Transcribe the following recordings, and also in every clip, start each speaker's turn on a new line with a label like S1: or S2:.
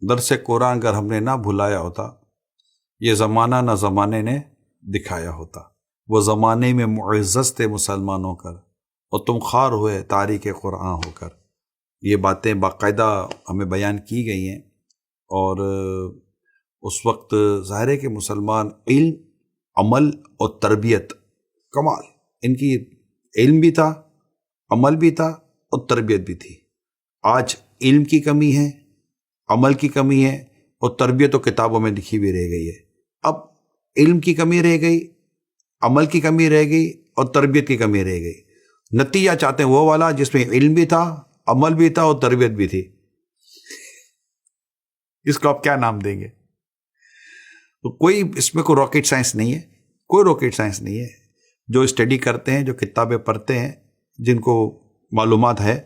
S1: درس قرآن اگر ہم نے نہ بھلایا ہوتا، یہ زمانہ نہ زمانے نے دکھایا ہوتا۔ وہ زمانے میں معزز تھے مسلمانوں کر، اور تم خوار ہوئے تاریخ قرآن ہو کر۔ یہ باتیں باقاعدہ ہمیں بیان کی گئی ہیں، اور اس وقت ظاہر ہے کہ مسلمان علم، عمل اور تربیت، کمال ان کی، علم بھی تھا، عمل بھی تھا اور تربیت بھی تھی۔ آج علم کی کمی ہے، عمل کی کمی ہے، اور تربیت و کتابوں میں لکھی بھی رہ گئی ہے۔ اب علم کی کمی رہ گئی، عمل کی کمی رہ گئی اور تربیت کی کمی رہ گئی۔ نتیجہ چاہتے ہیں وہ والا جس میں علم بھی تھا، عمل بھی تھا اور تربیت بھی تھی۔ اس کو آپ کیا نام دیں گے؟ تو کوئی اس میں کوئی راکٹ سائنس نہیں ہے، کوئی راکٹ سائنس نہیں ہے۔ جو اسٹڈی کرتے ہیں، جو کتابیں پڑھتے ہیں، جن کو معلومات ہے،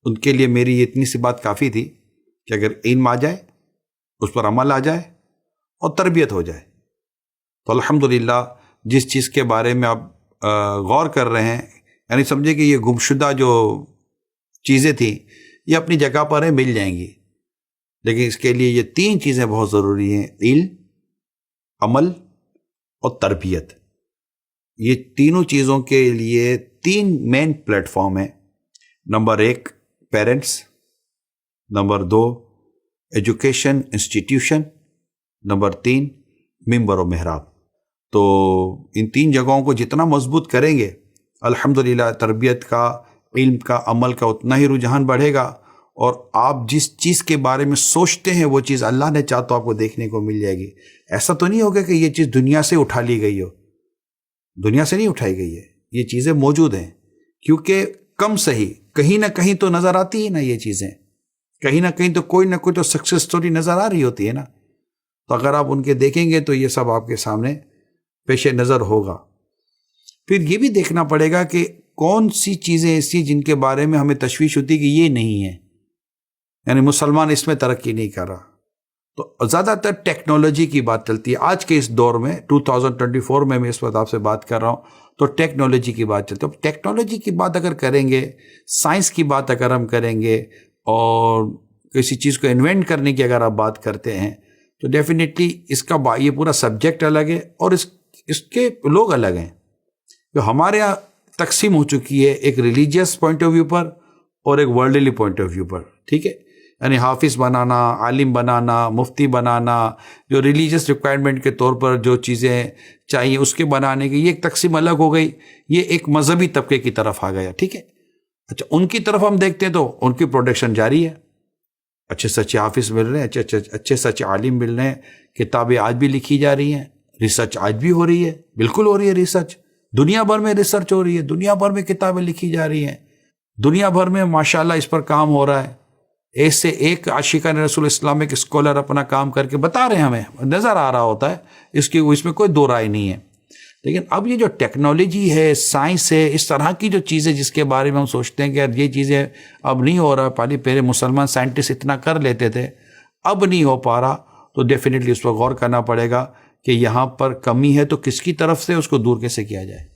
S1: ان کے لیے میری یہ اتنی سی بات کافی تھی کہ اگر علم آ جائے، اس پر عمل آ جائے اور تربیت ہو جائے، تو الحمدللہ جس چیز کے بارے میں آپ غور کر رہے ہیں، یعنی سمجھے کہ یہ گمشدہ جو چیزیں تھیں یہ اپنی جگہ پر ہیں، مل جائیں گی۔ لیکن اس کے لیے یہ تین چیزیں بہت ضروری ہیں: علم، عمل اور تربیت۔ یہ تینوں چیزوں کے لیے تین مین پلیٹ فارم ہیں۔ Number 1 parents, number 2 education institution, number 3 ممبر و محراب۔ تو ان تین جگہوں کو جتنا مضبوط کریں گے، الحمدللہ تربیت کا، علم کا، عمل کا اتنا ہی رجحان بڑھے گا، اور آپ جس چیز کے بارے میں سوچتے ہیں وہ چیز اللہ نے چاہا تو آپ کو دیکھنے کو مل جائے گی۔ ایسا تو نہیں ہوگا کہ یہ چیز دنیا سے اٹھا لی گئی ہو، دنیا سے نہیں اٹھائی گئی ہے، یہ چیزیں موجود ہیں۔ کیونکہ کم صحیح کہیں نہ کہیں تو نظر آتی ہے نا، یہ چیزیں کہیں نہ کہیں تو کوئی نہ کوئی تو سکسیس سٹوری نظر آ رہی ہوتی ہے نا۔ تو اگر آپ ان کے دیکھیں گے تو یہ سب آپ کے سامنے پیش نظر ہوگا۔ پھر یہ بھی دیکھنا پڑے گا کہ کون سی چیزیں ایسی جن کے بارے میں ہمیں تشویش ہوتی کہ یہ نہیں ہے، یعنی مسلمان اس میں ترقی نہیں کر رہا۔ تو زیادہ تر ٹیکنالوجی کی بات چلتی ہے آج کے اس دور میں، 2024 میں اس وقت آپ سے بات کر رہا ہوں، تو ٹیکنالوجی کی بات چلتی ہے۔ اب ٹیکنالوجی کی بات اگر کریں گے، سائنس کی بات اگر ہم کریں گے، اور کسی چیز کو انوینٹ کرنے کی اگر آپ بات کرتے ہیں، تو ڈیفینیٹلی اس کا یہ پورا سبجیکٹ الگ ہے، اور اس کے لوگ الگ ہیں۔ جو ہمارے یہاں تقسیم ہو چکی ہے ایک ریلیجیس پوائنٹ آف ویو پر اور ایک ورلڈلی پوائنٹ آف ویو پر، ٹھیک ہے؟ یعنی حافظ بنانا، عالم بنانا، مفتی بنانا، جو ریلیجیس ریکوائرمنٹ کے طور پر جو چیزیں چاہیے اس کے بنانے کی، یہ ایک تقسیم الگ ہو گئی، یہ ایک مذہبی طبقے کی طرف آ گیا، ٹھیک ہے؟ اچھا، ان کی طرف ہم دیکھتے ہیں تو ان کی پروڈکشن جاری ہے، اچھے سچے حافظ مل رہے ہیں، اچھے سچے عالم مل رہے ہیں، کتابیں آج بھی لکھی جا رہی ہیں، ریسرچ آج بھی ہو رہی ہے، بالکل ہو رہی ہے ریسرچ، دنیا بھر میں ریسرچ ہو رہی ہے، دنیا بھر میں کتابیں لکھی جا رہی ہیں، دنیا بھر میں ماشاءاللہ اس پر کام ہو رہا ہے۔ ایسے ایک عاشقان رسول اسلام ایک اسکالر اپنا کام کر کے بتا رہے ہیں، ہمیں نظر آ رہا ہوتا ہے، اس میں کوئی دو رائے نہیں ہے۔ لیکن اب یہ جو ٹیکنالوجی ہے، سائنس ہے، اس طرح کی جو چیزیں جس کے بارے میں ہم سوچتے ہیں کہ یار یہ چیزیں اب نہیں ہو رہا، پہلے مسلمان سائنٹسٹ اتنا کر لیتے تھے، اب نہیں ہو پا رہا، تو ڈیفینیٹلی اس پر غور کرنا پڑے گا کہ یہاں پر کمی ہے تو کس کی طرف سے اس کو دور کیسے کیا جائے۔